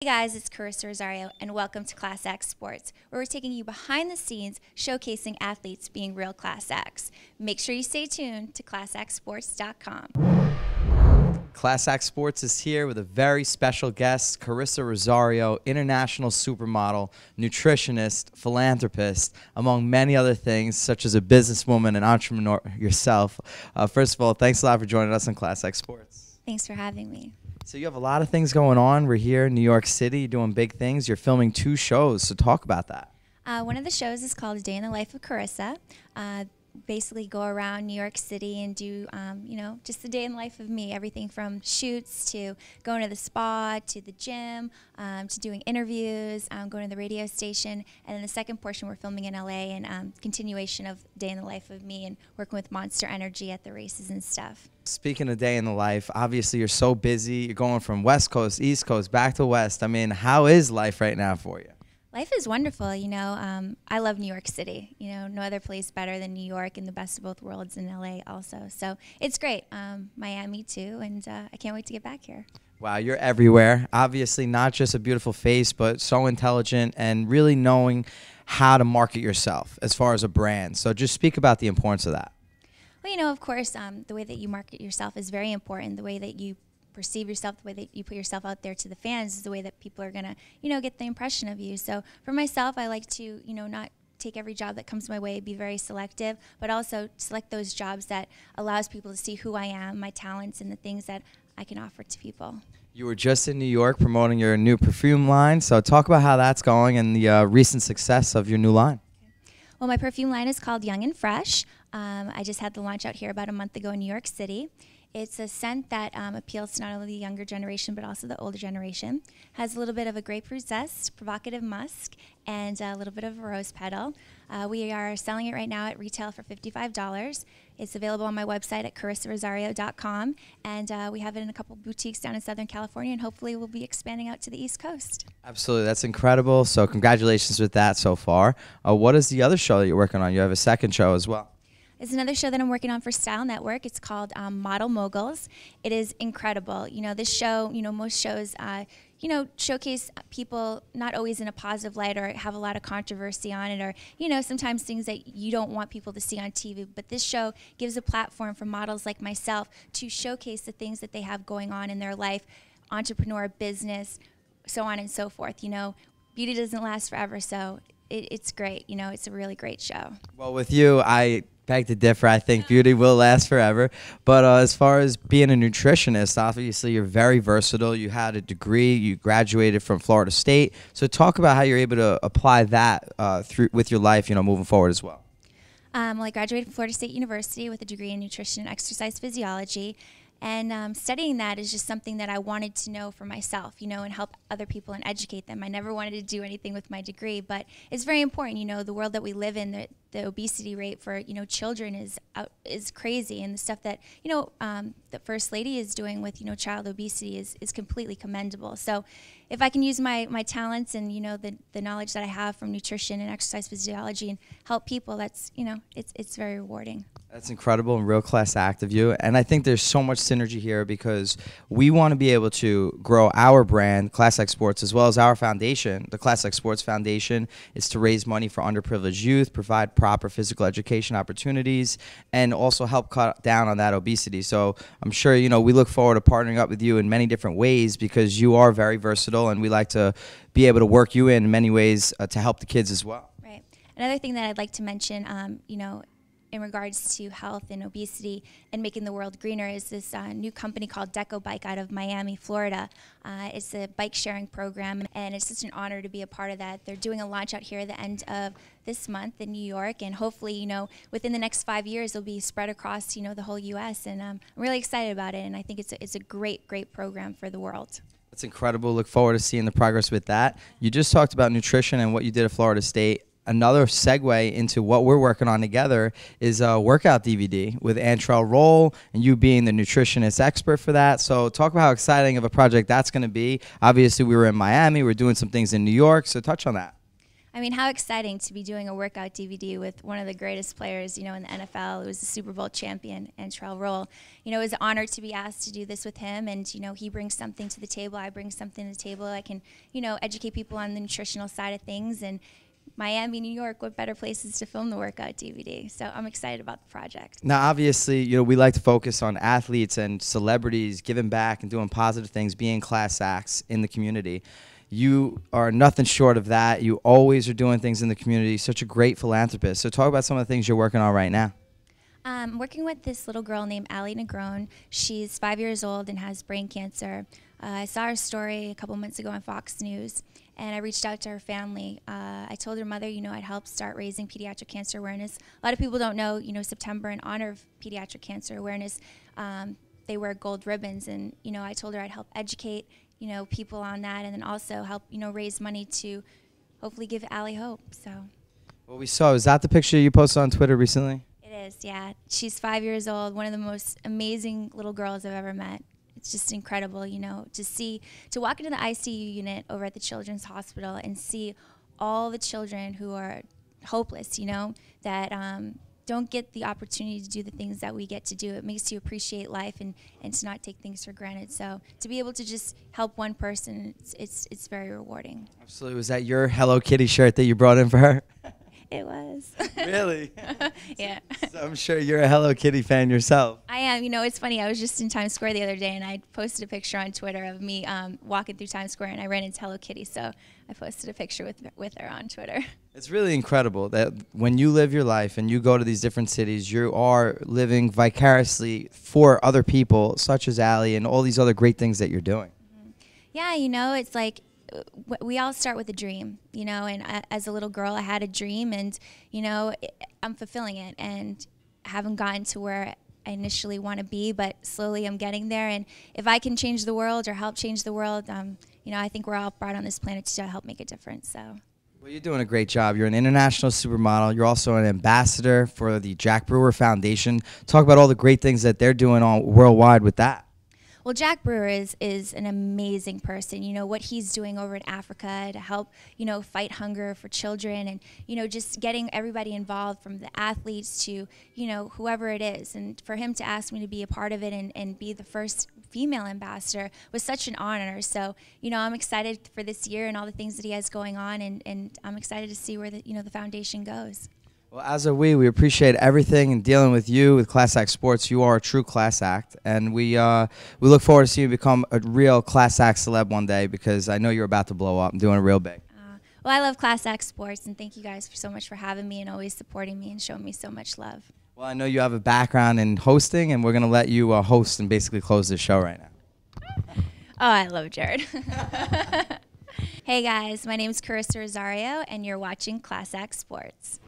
Hey guys, it's Carissa Rosario, and welcome to Class X Sports, where we're taking you behind the scenes, showcasing athletes being real Class X. Make sure you stay tuned to ClassXSports.com. Class X Sports is here with a very special guest, Carissa Rosario, international supermodel, nutritionist, philanthropist, among many other things, such as a businesswoman and entrepreneur yourself. First of all, thanks a lot for joining us on Class X Sports. Thanks for having me. So you have a lot of things going on. We're here in New York City doing big things. You're filming 2 shows, so talk about that. One of the shows is called A Day in the Life of Carissa. Basically go around New York City and do, just the day in the life of me. Everything from shoots to going to the spa to the gym to doing interviews, going to the radio station. And then the second portion we're filming in LA and continuation of Day in the Life of me and working with Monster Energy at the races and stuff. Speaking of day in the life, obviously you're so busy. You're going from West Coast, East Coast, back to West. I mean, how is life right now for you? Life is wonderful, I love New York City. No other place better than New York, and the best of both worlds in LA also. So it's great. Miami too, and I can't wait to get back here. Wow, you're everywhere. Obviously not just a beautiful face, but so intelligent and really knowing how to market yourself as far as a brand. So just speak about the importance of that. Well, of course, the way that you market yourself is very important. The way that you perceive yourself, the way that you put yourself out there to the fans is the way that people are going to, get the impression of you. So for myself, I like to, not take every job that comes my way, be very selective, but also select those jobs that allows people to see who I am, my talents, and the things that I can offer to people. You were just in New York promoting your new perfume line. So talk about how that's going and the recent success of your new line. Well, my perfume line is called Young and Fresh. I just had the launch out here about a month ago in New York City. It's a scent that appeals to not only the younger generation but also the older generation. Has a little bit of a grapefruit zest, provocative musk, and a little bit of a rose petal. We are selling it right now at retail for $55. It's available on my website at CarissaRosario.com, and we have it in a couple boutiques down in Southern California, and hopefully we'll be expanding out to the East Coast. Absolutely, that's incredible. So congratulations with that so far. What is the other show that you're working on? You have a second show as well. It's another show that I'm working on for Style Network. It's called Moguls. It is incredible. This show, most shows, showcase people not always in a positive light or have a lot of controversy on it, or, sometimes things that you don't want people to see on TV. But this show gives a platform for models like myself to showcase the things that they have going on in their life, entrepreneur, business, so on and so forth. Beauty doesn't last forever, so it's great. It's a really great show. Well, with you, I beg to differ. I think beauty will last forever. But as far as being a nutritionist, obviously you're very versatile. You had a degree. You graduated from Florida State. So talk about how you're able to apply that with your life, moving forward as well. Well, I graduated from Florida State University with a degree in nutrition and exercise physiology. And studying that is just something that I wanted to know for myself, and help other people and educate them. I never wanted to do anything with my degree, but it's very important. The world that we live in, the obesity rate for children is crazy, and the stuff that the First Lady is doing with child obesity is completely commendable. So if I can use my talents and the knowledge that I have from nutrition and exercise physiology and help people, that's it's very rewarding. That's incredible and real class act of you. And I think there's so much synergy here because we want to be able to grow our brand, Class X Sports, as well as our foundation. The Class X Sports Foundation is to raise money for underprivileged youth, provide proper physical education opportunities, and also help cut down on that obesity. So I'm sure, we look forward to partnering up with you in many different ways because you are very versatile, and we like to be able to work you in many ways to help the kids as well. Right. Another thing that I'd like to mention, in regards to health and obesity and making the world greener is this new company called Deco Bike out of Miami, Florida. It's a bike sharing program, and it's just an honor to be a part of that. They're doing a launch out here at the end of this month in New York, and hopefully, within the next 5 years, it'll be spread across, the whole U.S., and I'm really excited about it, and I think it's a great, great program for the world. That's incredible. Look forward to seeing the progress with that. You just talked about nutrition and what you did at Florida State. Another segue into what we're working on together is a workout DVD with Antrell Roll and you being the nutritionist expert for that. So talk about how exciting of a project that's going to be. Obviously, we were in Miami. We're doing some things in New York. So touch on that. I mean, how exciting to be doing a workout DVD with one of the greatest players, in the NFL. It was the Super Bowl champion, Antrell Roll. It was an honor to be asked to do this with him, and, he brings something to the table. I bring something to the table. I can, educate people on the nutritional side of things, and Miami, New York, what better places to film the workout DVD? So I'm excited about the project. Now, obviously, we like to focus on athletes and celebrities giving back and doing positive things, being class acts in the community. You are nothing short of that. You always are doing things in the community. Such a great philanthropist. So talk about some of the things you're working on right now. I'm working with this little girl named Allie Negron. She's 5 years old and has brain cancer. I saw her story a couple months ago on Fox News, and I reached out to her family. I told her mother, I'd help start raising pediatric cancer awareness. A lot of people don't know, September in honor of pediatric cancer awareness, they wear gold ribbons, and, I told her I'd help educate, people on that, and then also help, raise money to hopefully give Allie hope. So. What we saw, is that the picture you posted on Twitter recently? It is, yeah. She's 5 years old, one of the most amazing little girls I've ever met. It's just incredible, to walk into the ICU unit over at the Children's Hospital and see all the children who are hopeless, that don't get the opportunity to do the things that we get to do. It makes you appreciate life and to not take things for granted. So to be able to just help one person, it's very rewarding. Absolutely. Was that your Hello Kitty shirt that you brought in for her? It was. Really? Yeah. So I'm sure you're a Hello Kitty fan yourself. I am. It's funny. I was just in Times Square the other day, and I posted a picture on Twitter of me walking through Times Square, and I ran into Hello Kitty. So I posted a picture with her on Twitter. It's really incredible that when you live your life and you go to these different cities, you are living vicariously for other people, such as Allie, and all these other great things that you're doing. Mm-hmm. Yeah, it's like we all start with a dream, and as a little girl I had a dream, and I'm fulfilling it, and haven't gotten to where I initially want to be, but slowly I'm getting there. And if I can change the world or help change the world, I think we're all brought on this planet to help make a difference. So. Well, you're doing a great job. You're an international supermodel. You're also an ambassador for the Jack Brewer Foundation. Talk about all the great things that they're doing worldwide with that. Well, Jack Brewer is an amazing person. What he's doing over in Africa to help, fight hunger for children, and, just getting everybody involved, from the athletes to, whoever it is. And for him to ask me to be a part of it and be the first female ambassador was such an honor. So, I'm excited for this year and all the things that he has going on, and I'm excited to see where the foundation goes. Well, as are we appreciate everything and dealing with you with Class Act Sports. You are a true class act, and we look forward to seeing you become a real Class Act celeb one day, because I know you're about to blow up and doing it real big. Well, I love Class Act Sports, and thank you guys so much for having me and always supporting me and showing me so much love. Well, I know you have a background in hosting, and we're going to let you host and basically close this show right now. Oh, I love Jared. Hey guys, my name is Carissa Rosario, and you're watching Class Act Sports.